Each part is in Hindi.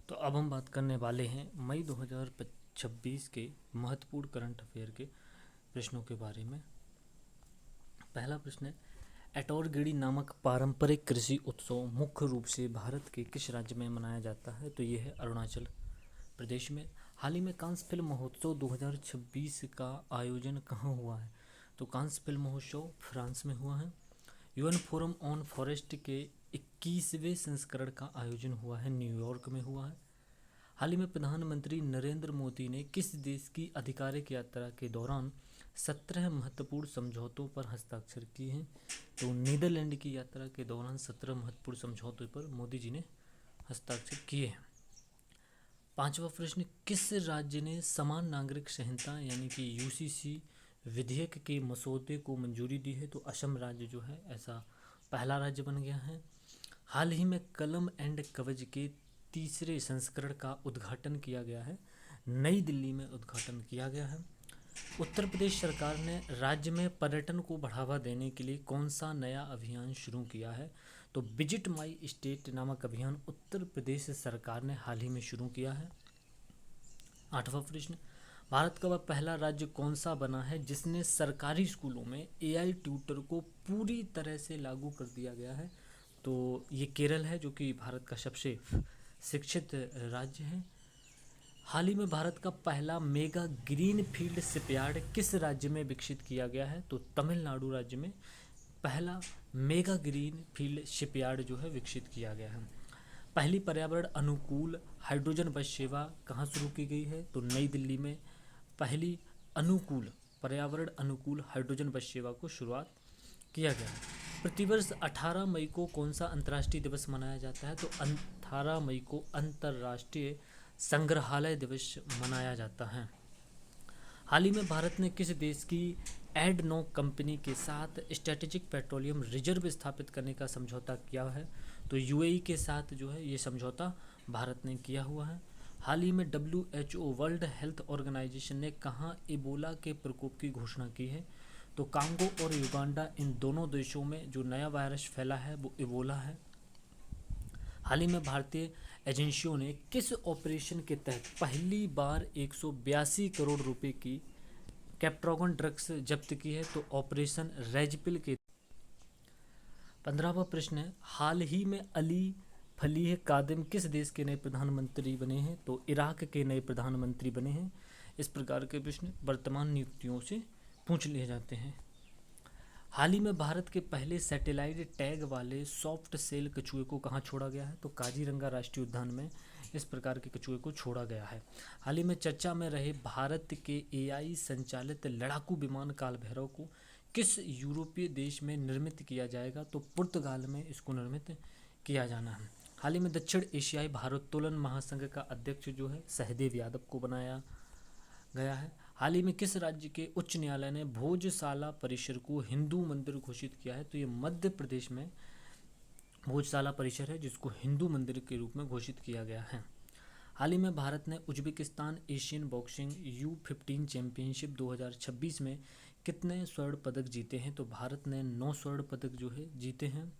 तो अब हम बात करने वाले हैं मई 2026 के महत्वपूर्ण करंट अफेयर के प्रश्नों के बारे में। पहला प्रश्न है, एटोरगेडी नामक पारंपरिक कृषि उत्सव मुख्य रूप से भारत के किस राज्य में मनाया जाता है? तो ये है अरुणाचल प्रदेश में। हाल ही में कांस फिल्म महोत्सव 2026 का आयोजन कहाँ हुआ है? तो कांस फिल्म महोत्सव फ्रांस में हुआ है। यूएन फोरम ऑन फॉरेस्ट के 21वें संस्करण का आयोजन हुआ है, न्यूयॉर्क में हुआ है। हाल ही में प्रधानमंत्री नरेंद्र मोदी ने किस देश की आधिकारिक यात्रा के दौरान 17 महत्वपूर्ण समझौतों पर हस्ताक्षर किए हैं? तो नीदरलैंड की यात्रा के दौरान 17 महत्वपूर्ण समझौतों पर मोदी जी ने हस्ताक्षर किए हैं। पांचवा प्रश्न, किस राज्य ने समान नागरिक संहिता यानी कि यूसीसी विधेयक के मसौदे को मंजूरी दी है? तो असम राज्य जो है ऐसा पहला राज्य बन गया है। हाल ही में कलम एंड कवच के तीसरे संस्करण का उद्घाटन किया गया है, नई दिल्ली में उद्घाटन किया गया है। उत्तर प्रदेश सरकार ने राज्य में पर्यटन को बढ़ावा देने के लिए कौन सा नया अभियान शुरू किया है? तो विजिट माई स्टेट नामक अभियान उत्तर प्रदेश सरकार ने हाल ही में शुरू किया है। आठवां प्रश्न, भारत का वह पहला राज्य कौन सा बना है जिसने सरकारी स्कूलों में एआई ट्यूटर को पूरी तरह से लागू कर दिया गया है? तो ये केरल है, जो कि भारत का सबसे शिक्षित राज्य है। हाल ही में भारत का पहला मेगा ग्रीन फील्ड शिपयार्ड किस राज्य में विकसित किया गया है? तो तमिलनाडु राज्य में पहला मेगा ग्रीन फील्ड शिपयार्ड जो है विकसित किया गया है। पहली पर्यावरण अनुकूल हाइड्रोजन बस सेवा कहाँ शुरू की गई है? तो नई दिल्ली में पहली अनुकूल पर्यावरण अनुकूल हाइड्रोजन बस सेवा को शुरुआत किया गया है। प्रतिवर्ष 18 मई को कौन सा अंतर्राष्ट्रीय दिवस मनाया जाता है? तो 18 मई को अंतर्राष्ट्रीय संग्रहालय दिवस मनाया जाता है। हाल ही में भारत ने किस देश की एडनॉक कंपनी के साथ स्ट्रेटेजिक पेट्रोलियम रिजर्व स्थापित करने का समझौता किया है? तो यूएई के साथ जो है ये समझौता भारत ने किया हुआ है। हाल ही में WHO वर्ल्ड हेल्थ ऑर्गेनाइजेशन ने कहाँ इबोला के प्रकोप की घोषणा की है? तो कांगो और युगांडा, इन दोनों देशों में जो नया वायरस फैला है वो इबोला है। हाल ही में भारतीय एजेंसियों ने किस ऑपरेशन के तहत पहली बार 182 करोड़ रुपए की कैप्ट्रॉगन ड्रग्स जब्त की है? तो ऑपरेशन रेजपिल के। 15वां प्रश्न है, हाल ही में अली फलीह कादिम किस देश के नए प्रधानमंत्री बने हैं? तो इराक के नए प्रधानमंत्री बने हैं। इस प्रकार के प्रश्न वर्तमान नियुक्तियों से पूछ लिए जाते हैं। हाल ही में भारत के पहले सैटेलाइट टैग वाले सॉफ्ट सेल कछुए को कहाँ छोड़ा गया है? तो काजीरंगा राष्ट्रीय उद्यान में इस प्रकार के कछुए को छोड़ा गया है। हाल ही में चर्चा में रहे भारत के एआई संचालित लड़ाकू विमान काल भैरव को किस यूरोपीय देश में निर्मित किया जाएगा? तो पुर्तगाल में इसको निर्मित किया जाना है। हाल ही में दक्षिण एशियाई भारोत्तोलन महासंघ का अध्यक्ष जो है सहदेव यादव को बनाया गया है। हाल ही में किस राज्य के उच्च न्यायालय ने भोजशाला परिसर को हिंदू मंदिर घोषित किया है? तो ये मध्य प्रदेश में भोजशाला परिसर है जिसको हिंदू मंदिर के रूप में घोषित किया गया है। हाल ही में भारत ने Uzbekistan Asian boxing U15 championship 2026 में कितने स्वर्ण पदक जीते हैं? तो भारत ने 9 स्वर्ण पदक जो है जीते हैं।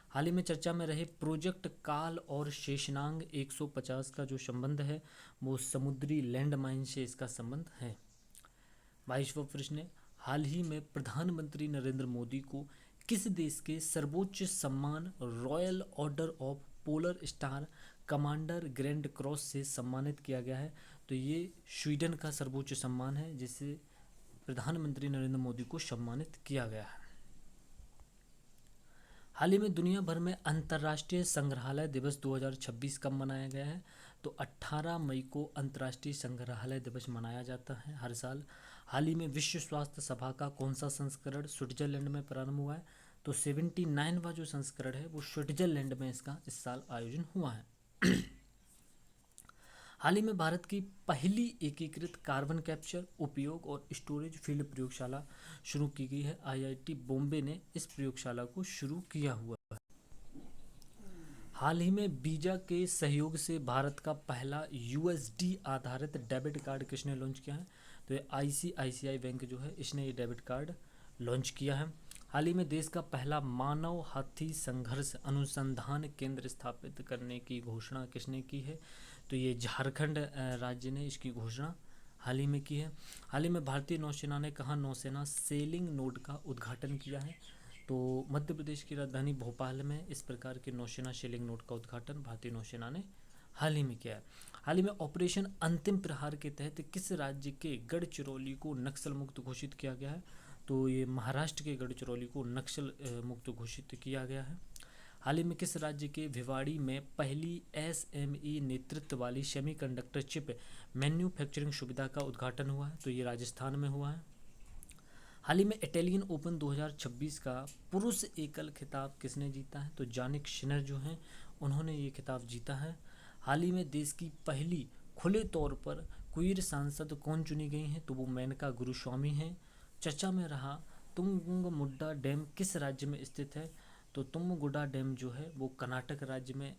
हाल ही में चर्चा में रहे प्रोजेक्ट काल और शेषनाग 150 का जो संबंध है वो समुद्री लैंडमाइन से इसका संबंध है। 22वां प्रश्न है, हाल ही में प्रधानमंत्री नरेंद्र मोदी को किस देश के सर्वोच्च सम्मान royal order of polar star commander grand cross से सम्मानित किया गया है? तो ये स्वीडन का सर्वोच्च सम्मान है जिसे प्रधानमंत्री नरेंद्र मोदी को सम्मानित किया गया है। हाल ही में दुनिया भर में अंतर्राष्ट्रीय संग्रहालय दिवस 2026 कब मनाया गया है? तो 18 मई को अंतर्राष्ट्रीय संग्रहालय दिवस मनाया जाता है हर साल। हाल ही में विश्व स्वास्थ्य सभा का कौन सा संस्करण स्विट्जरलैंड में प्रारंभ हुआ है? तो 79वां जो संस्करण है वो स्विट्जरलैंड में इसका इस साल आयोजन हुआ है। हाल ही में भारत की पहली एकीकृत कार्बन कैप्चर, उपयोग और स्टोरेज फील्ड प्रयोगशाला शुरू की गई है। आईआईटी बॉम्बे ने इस प्रयोगशाला को शुरू किया हुआ है। हाल ही में वीजा के सहयोग से भारत का पहला यूएसडी आधारित डेबिट कार्ड किसने लॉन्च किया है? तो ये आईसीआईसीआई बैंक जो है इसने ये डेबिट कार्ड लॉन्च किया है। हाल ही में देश का पहला मानव हाथी संघर्ष अनुसंधान केंद्र स्थापित करने की घोषणा किसने की है? तो ये झारखंड राज्य ने इसकी घोषणा हाल ही में की है। हाल ही में भारतीय नौसेना ने कहाँ नौसेना सेलिंग नोड का उद्घाटन किया है? तो मध्य प्रदेश की राजधानी भोपाल में इस प्रकार के नौसेना सेलिंग नोड का उद्घाटन भारतीय नौसेना ने हाल ही में किया है। हाल ही में ऑपरेशन अंतिम प्रहार के तहत किस राज्य के गढ़चिरौली को नक्सल मुक्त घोषित किया गया है? तो ये महाराष्ट्र के गढ़चिरौली को नक्सल मुक्त घोषित किया गया है। हाल ही में किस राज्य के भिवाड़ी में पहली एसएमई नेतृत्व वाली सेमीकंडक्टर चिप मैन्युफैक्चरिंग सुविधा का उद्घाटन हुआ है? तो ये राजस्थान में हुआ है। हाल ही में इटालियन ओपन 2026 का पुरुष एकल खिताब किसने जीता है? तो जानिक सिनर जो हैं उन्होंने ये खिताब जीता है। हाल ही में देश की पहली खुले तौर पर क्वीर सांसद कौन चुनी गई हैं? तो वो मेनका गुरुस्वामी हैं। चर्चा में रहा तुंगमुड्डा डैम किस राज्य में स्थित है? तो तुंगमुड्डा डैम जो है वो कर्नाटक राज्य में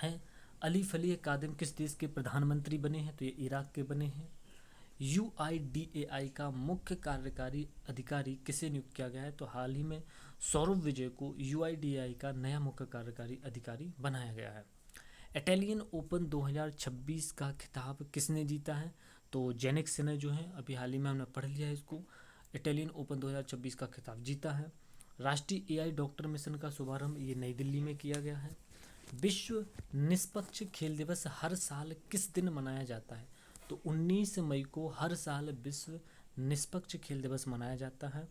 है। अली फली कादिम किस देश के प्रधानमंत्री बने हैं? तो ये इराक के बने हैं। UIDAI का मुख्य कार्यकारी अधिकारी किसे नियुक्त किया गया है? तो हाल ही में सौरभ विजय को UIDAI का नया मुख्य कार्यकारी अधिकारी बनाया गया है। इटालियन ओपन 2026 का खिताब किसने जीता है? तो जेनिक सिनर जो है, अभी हाल ही में हमने पढ़ लिया है इसको, इटालियन ओपन 2026 का खिताब जीता है। राष्ट्रीय AI डॉक्टर मिशन का शुभारंभ ये नई दिल्ली में किया गया है। विश्व निष्पक्ष खेल दिवस हर साल किस दिन मनाया जाता है? तो 19 मई को हर साल विश्व निष्पक्ष खेल दिवस मनाया जाता है।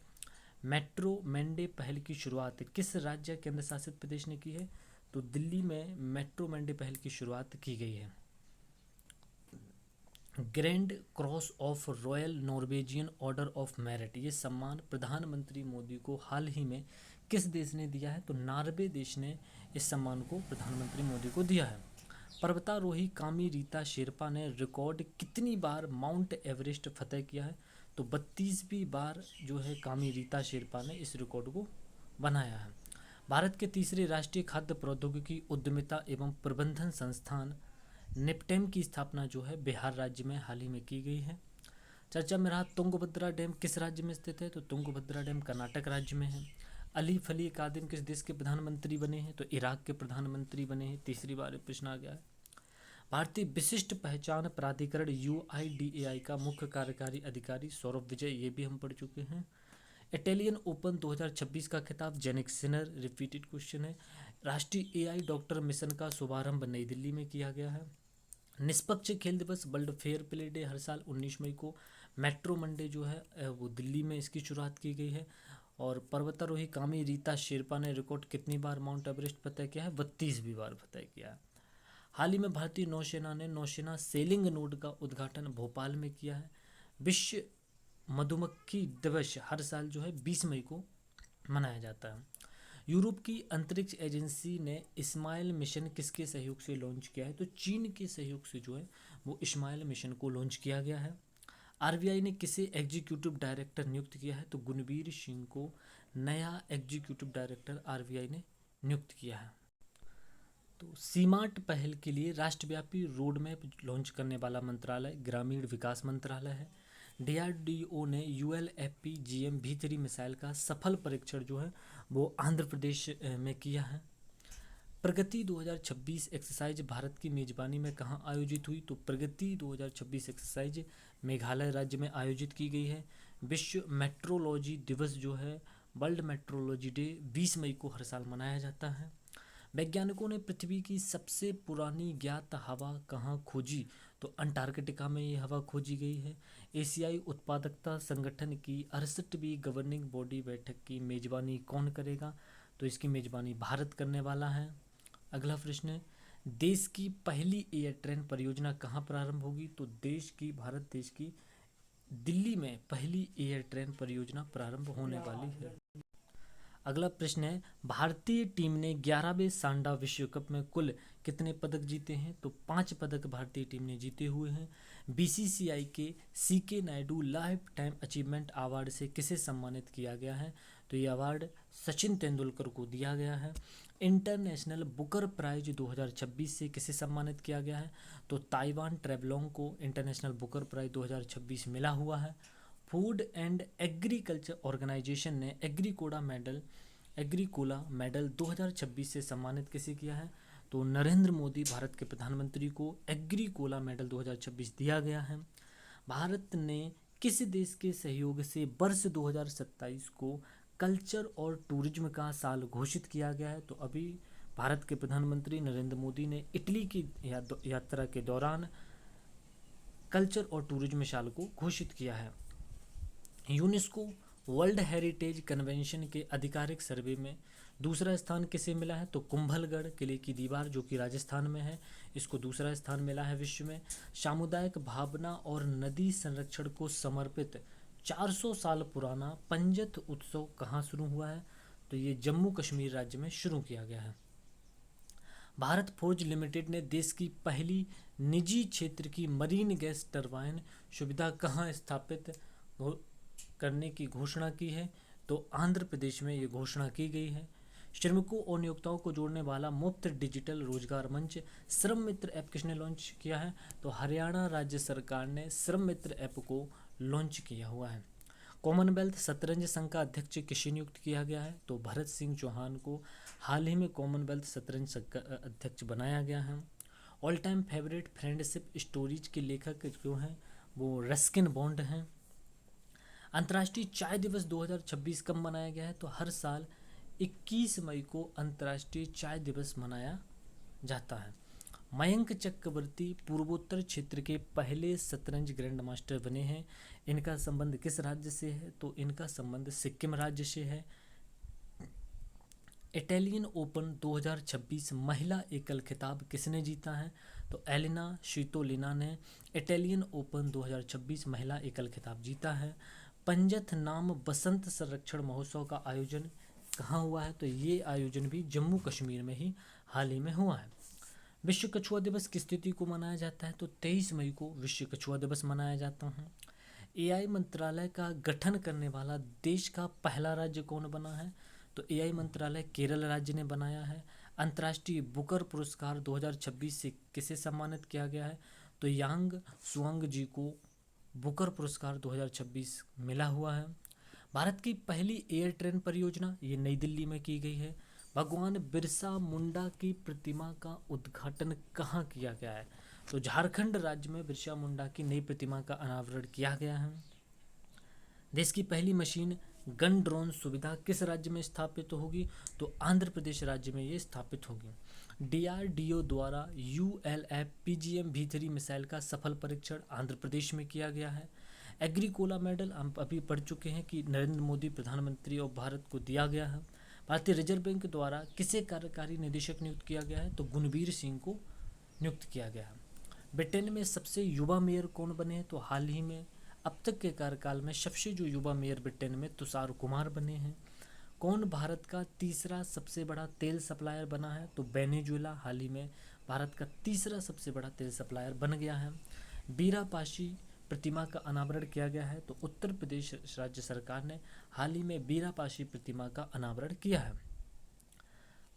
मेट्रो मंडे पहल की शुरुआत किस राज्य केंद्र शासित प्रदेश ने की है? तो दिल्ली में मेट्रो मंडे पहल की शुरुआत की गई है। Grand cross of royal Norwegian order of merit ये सम्मान प्रधानमंत्री मोदी को हाल ही में किस देश ने दिया है? तो नॉर्वे देश ने इस सम्मान को प्रधानमंत्री मोदी को दिया है। पर्वतारोही कामी रीता शेरपा ने रिकॉर्ड कितनी बार माउंट एवरेस्ट फतेह किया है? तो 32वीं बार जो है कामी रीता शेरपा ने इस रिकॉर्ड को बनाया है। भारत के तीसरे राष्ट्रीय खाद्य प्रौद्योगिकी उद्यमिता एवं प्रबंधन संस्थान निपटेम की स्थापना जो है बिहार राज्य में हाल ही में की गई है। चर्चा में रहा तुंगभद्रा डैम किस राज्य में स्थित है? तो तुंगभद्रा डैम कर्नाटक राज्य में है। अली फली कादिम किस देश के प्रधानमंत्री बने हैं? तो इराक के प्रधानमंत्री बने हैं। तीसरी बार प्रश्न आ गया है। भारतीय विशिष्ट पहचान प्राधिकरण UIDAI का मुख्य कार्यकारी अधिकारी सौरभ विजय, ये भी हम पढ़ चुके हैं। इटालियन ओपन 2026 का खिताब जेनिक सिनर, रिपीटेड क्वेश्चन है। राष्ट्रीय AI डॉक्टर मिशन का शुभारंभ नई दिल्ली में किया गया है। निष्पक्ष खेल दिवस वर्ल्ड फेयर प्ले डे हर साल 19 मई को मेट्रो मंडे जो है वो दिल्ली में इसकी शुरुआत की गई है। और पर्वतारोही कामी रीता शेरपा ने रिकॉर्ड कितनी बार माउंट एवरेस्ट फतेह किया है? 32वीं बार फतेह किया है। हाल ही में भारतीय नौसेना ने नौसेना सेलिंग नोड का उद्घाटन भोपाल में किया है। विश्व मधुमक्खी दिवस हर साल जो है 20 मई को मनाया जाता है। यूरोप की अंतरिक्ष एजेंसी ने इस्माइल मिशन किसके सहयोग से लॉन्च किया है? तो चीन के सहयोग से जो है वो इस्माइल मिशन को लॉन्च किया गया है। RBI ने किसे एग्जीक्यूटिव डायरेक्टर नियुक्त किया है? तो गुणवीर सिंह को नया एग्जीक्यूटिव डायरेक्टर RBI ने नियुक्त किया है। तो सीमार्ट पहल के लिए राष्ट्रव्यापी रोड मैप लॉन्च करने वाला मंत्रालय ग्रामीण विकास मंत्रालय है। DRDO ने ULFP GM-V3 मिसाइल का सफल परीक्षण जो है वो आंध्र प्रदेश में किया है। प्रगति 2026 एक्सरसाइज भारत की मेजबानी में कहाँ आयोजित हुई? तो प्रगति 2026 एक्सरसाइज मेघालय राज्य में आयोजित की गई है। विश्व मेट्रोलॉजी दिवस जो है वर्ल्ड मेट्रोलॉजी डे 20 मई को हर साल मनाया जाता है। वैज्ञानिकों ने पृथ्वी की सबसे पुरानी ज्ञात हवा कहाँ खोजी? तो अंटार्कटिका में ये हवा खोजी गई है। एशियाई उत्पादकता संगठन की 68वीं गवर्निंग बॉडी बैठक की मेजबानी कौन करेगा? तो इसकी मेजबानी भारत करने वाला है। अगला प्रश्न है, देश की पहली एयर ट्रेन परियोजना कहाँ प्रारंभ होगी? तो भारत देश की दिल्ली में पहली एयर ट्रेन परियोजना प्रारंभ होने वाली है। अगला प्रश्न है, भारतीय टीम ने 11वें सांडा विश्व कप में कुल कितने पदक जीते हैं? तो 5 पदक भारतीय टीम ने जीते हुए हैं। BCCI के CK Naidu life time achievement award से किसे सम्मानित किया गया है? तो ये अवार्ड सचिन तेंदुलकर को दिया गया है। इंटरनेशनल बुकर प्राइज 2026 से किसे सम्मानित किया गया है? तो ताइवान ट्रेवलोंग को इंटरनेशनल बुकर प्राइज 2026 मिला हुआ है। फूड एंड एग्रीकल्चर ऑर्गेनाइजेशन ने एग्रीकोला मेडल 2026 से सम्मानित किसे किया है? तो नरेंद्र मोदी भारत के प्रधानमंत्री को एग्रीकोला मेडल 2026 दिया गया है। भारत ने किस देश के सहयोग से वर्ष 2027 को कल्चर और टूरिज्म का साल घोषित किया गया है? तो अभी भारत के प्रधानमंत्री नरेंद्र मोदी ने इटली की यात्रा के दौरान कल्चर और टूरिज्म साल को घोषित किया है। यूनेस्को वर्ल्ड हेरिटेज कन्वेंशन के आधिकारिक सर्वे में दूसरा स्थान किसे मिला है? तो कुंभलगढ़ किले की दीवार जो कि राजस्थान में है, इसको दूसरा स्थान मिला है विश्व में। सामुदायिक भावना और नदी संरक्षण को समर्पित 400 साल पुराना पंजत उत्सव कहाँ शुरू हुआ है? तो ये जम्मू कश्मीर राज्य में शुरू किया गया है। भारत फोर्ज लिमिटेड ने देश की पहली निजी क्षेत्र की मरीन गैस टरबाइन सुविधा कहाँ स्थापित करने की घोषणा की है? तो आंध्र प्रदेश में ये घोषणा की गई है। श्रमिकों और नियोक्ताओं को जोड़ने वाला मुफ्त डिजिटल रोजगार मंच श्रम मित्र ऐप किसने लॉन्च किया है? तो हरियाणा राज्य सरकार ने श्रम मित्र ऐप को लॉन्च किया हुआ है। कॉमनवेल्थ शतरंज संघ का अध्यक्ष किसे नियुक्त किया गया है? तो भरत सिंह चौहान को हाल ही में कॉमनवेल्थ शतरंज संघ का अध्यक्ष बनाया गया है। All time favourite friendship stories के लेखक जो हैं वो रस्किन बॉन्ड हैं। अंतर्राष्ट्रीय चाय दिवस 2026 कब मनाया गया है? तो हर साल 21 मई को अंतर्राष्ट्रीय चाय दिवस मनाया जाता है। मयंक चक्रवर्ती पूर्वोत्तर क्षेत्र के पहले शतरंज ग्रैंड मास्टर बने हैं। इनका संबंध किस राज्य से है? तो इनका संबंध सिक्किम राज्य से है। इटालियन ओपन 2026 महिला एकल खिताब किसने जीता है? तो एलिना स्वितोलिना ने इटालियन ओपन 2026 महिला एकल खिताब जीता है। पंजथ नाम बसंत संरक्षण महोत्सव का आयोजन कहाँ हुआ है? तो ये आयोजन भी जम्मू कश्मीर में ही हाल ही में हुआ है। विश्व कछुआ दिवस किस तिथि को मनाया जाता है? तो 23 मई को विश्व कछुआ दिवस मनाया जाता है। एआई मंत्रालय का गठन करने वाला देश का पहला राज्य कौन बना है? तो एआई मंत्रालय केरल राज्य ने बनाया है। अंतर्राष्ट्रीय बुकर पुरस्कार 2026 से किसे सम्मानित किया गया है? तो यांग सुआंग जी को बुकर पुरस्कार 2026 मिला हुआ है। भारत की पहली एयर ट्रेन परियोजना ये नई दिल्ली में की गई है। भगवान बिरसा मुंडा की प्रतिमा का उद्घाटन कहाँ किया गया है? तो झारखंड राज्य में बिरसा मुंडा की नई प्रतिमा का अनावरण किया गया है। देश की पहली मशीन गन ड्रोन सुविधा किस राज्य में स्थापित होगी? तो आंध्र प्रदेश राज्य में ये स्थापित होगी। डीआरडीओ द्वारा यूएलएफ पीजीएम V3 मिसाइल का सफल परीक्षण आंध्र प्रदेश में किया गया है। एग्रीकोला मेडल हम अभी पढ़ चुके हैं कि नरेंद्र मोदी प्रधानमंत्री और भारत को दिया गया है। भारतीय रिजर्व बैंक द्वारा किसे कार्यकारी निदेशक नियुक्त किया गया है? तो गुणवीर सिंह को नियुक्त किया गया है। ब्रिटेन में सबसे युवा मेयर कौन बने हैं? तो हाल ही में अब तक के कार्यकाल में सबसे जो युवा मेयर ब्रिटेन में तुषार कुमार बने हैं। कौन भारत का तीसरा सबसे बड़ा तेल सप्लायर बना है? तो वेनेजुएला हाल ही में भारत का तीसरा सबसे बड़ा तेल सप्लायर बन गया है। बीरापाशी प्रतिमा का अनावरण किया गया है। तो उत्तर प्रदेश राज्य सरकार ने हाल ही में बीरापाशी प्रतिमा का अनावरण किया है।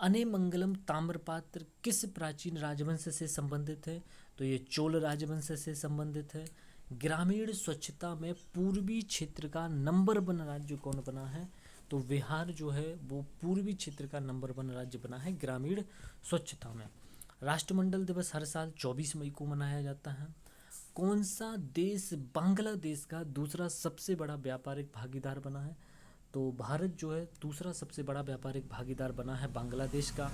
अनेमंगलम ताम्रपात्र किस प्राचीन राजवंश से संबंधित है? तो ये चोल राजवंश से संबंधित है। ग्रामीण स्वच्छता में पूर्वी क्षेत्र का नंबर 1 राज्य कौन बना है? तो बिहार जो है वो पूर्वी क्षेत्र का नंबर 1 राज्य बना है ग्रामीण स्वच्छता में। राष्ट्रमंडल दिवस हर साल 24 मई को मनाया जाता है। कौन सा देश बांग्लादेश का दूसरा सबसे बड़ा व्यापारिक भागीदार बना है? तो भारत जो है दूसरा सबसे बड़ा व्यापारिक भागीदार बना है बांग्लादेश का।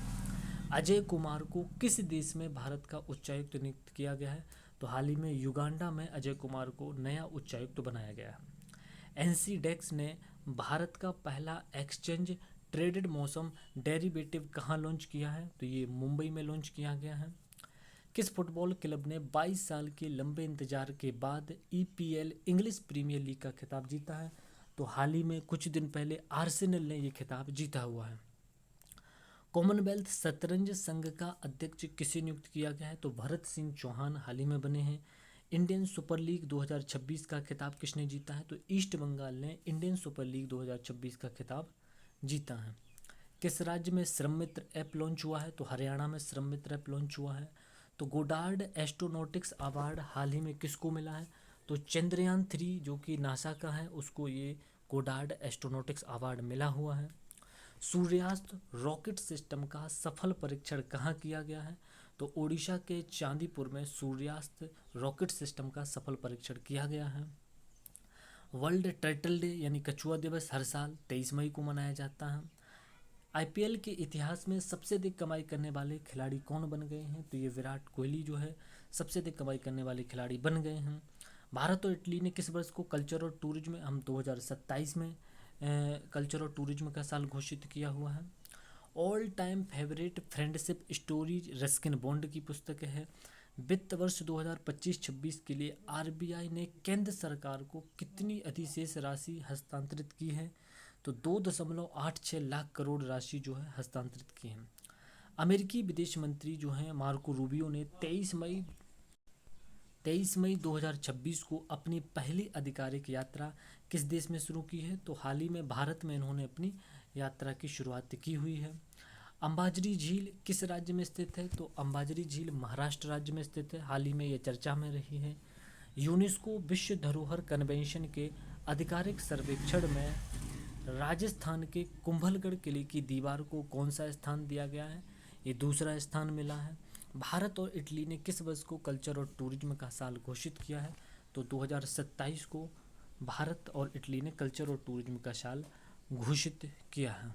अजय कुमार को किस देश में भारत का उच्चायुक्त नियुक्त किया गया है? तो हाल ही में युगांडा में अजय कुमार को नया उच्चायुक्त बनाया गया है। एनसीडेक्स ने भारत का पहला एक्सचेंज ट्रेडेड मौसम डेरिवेटिव कहाँ लॉन्च किया है? तो ये मुंबई में लॉन्च किया गया है। किस फुटबॉल क्लब ने 22 साल के लंबे इंतजार के बाद ईपीएल इंग्लिश प्रीमियर लीग का खिताब जीता है? तो हाल ही में कुछ दिन पहले आर्सेनल ने ये खिताब जीता हुआ है। कॉमनवेल्थ शतरंज संघ का अध्यक्ष किसे नियुक्त किया गया है? तो भरत सिंह चौहान हाल ही में बने हैं। इंडियन सुपर लीग 2026 का खिताब किसने जीता है? तो ईस्ट बंगाल ने इंडियन सुपर लीग 2026 का खिताब जीता है। किस राज्य में श्रम मित्र ऐप लॉन्च हुआ है? तो हरियाणा में श्रम मित्र ऐप लॉन्च हुआ है। तो गोडार्ड एस्ट्रोनॉटिक्स अवार्ड हाल ही में किसको मिला है? तो चंद्रयान 3 जो कि नासा का है उसको ये गोडार्ड एस्ट्रोनॉटिक्स अवार्ड मिला हुआ है। सूर्यास्त रॉकेट सिस्टम का सफल परीक्षण कहाँ किया गया है? तो ओडिशा के चांदीपुर में सूर्यास्त रॉकेट सिस्टम का सफल परीक्षण किया गया है। वर्ल्ड टर्टल डे यानी कछुआ दिवस हर साल 23 मई को मनाया जाता है। आईपीएल के इतिहास में सबसे अधिक कमाई करने वाले खिलाड़ी कौन बन गए हैं? तो ये विराट कोहली जो है सबसे अधिक कमाई करने वाले खिलाड़ी बन गए हैं। भारत और इटली ने किस वर्ष को कल्चर और टूरिज्म में, हम 2027 में कल्चर और टूरिज्म का साल घोषित किया हुआ है। All time favourite friendship stories Ruskin bond की पुस्तक है। वित्त वर्ष 2025-26 के लिए आरबीआई ने केंद्र सरकार को कितनी अधिशेष राशि हस्तांतरित की है? तो 2.86 लाख करोड़ राशि जो है हस्तांतरित की है। अमेरिकी विदेश मंत्री जो हैं मार्को रूबियो ने 23 मई 2026 को अपनी पहली आधिकारिक यात्रा किस देश में शुरू की है? तो हाल ही में भारत में इन्होंने अपनी यात्रा की शुरुआत की हुई है। अंबाझरी झील किस राज्य में स्थित है? तो अंबाझरी झील महाराष्ट्र राज्य में स्थित है। हाल ही में ये चर्चा में रही है। यूनेस्को विश्व धरोहर कन्वेंशन के आधिकारिक सर्वेक्षण में राजस्थान के कुंभलगढ़ किले की दीवार को कौन सा स्थान दिया गया है? ये दूसरा स्थान मिला है। भारत और इटली ने किस वर्ष को कल्चर और टूरिज्म का साल घोषित किया है? तो 2027 को भारत और इटली ने कल्चर और टूरिज्म का साल घोषित किया है।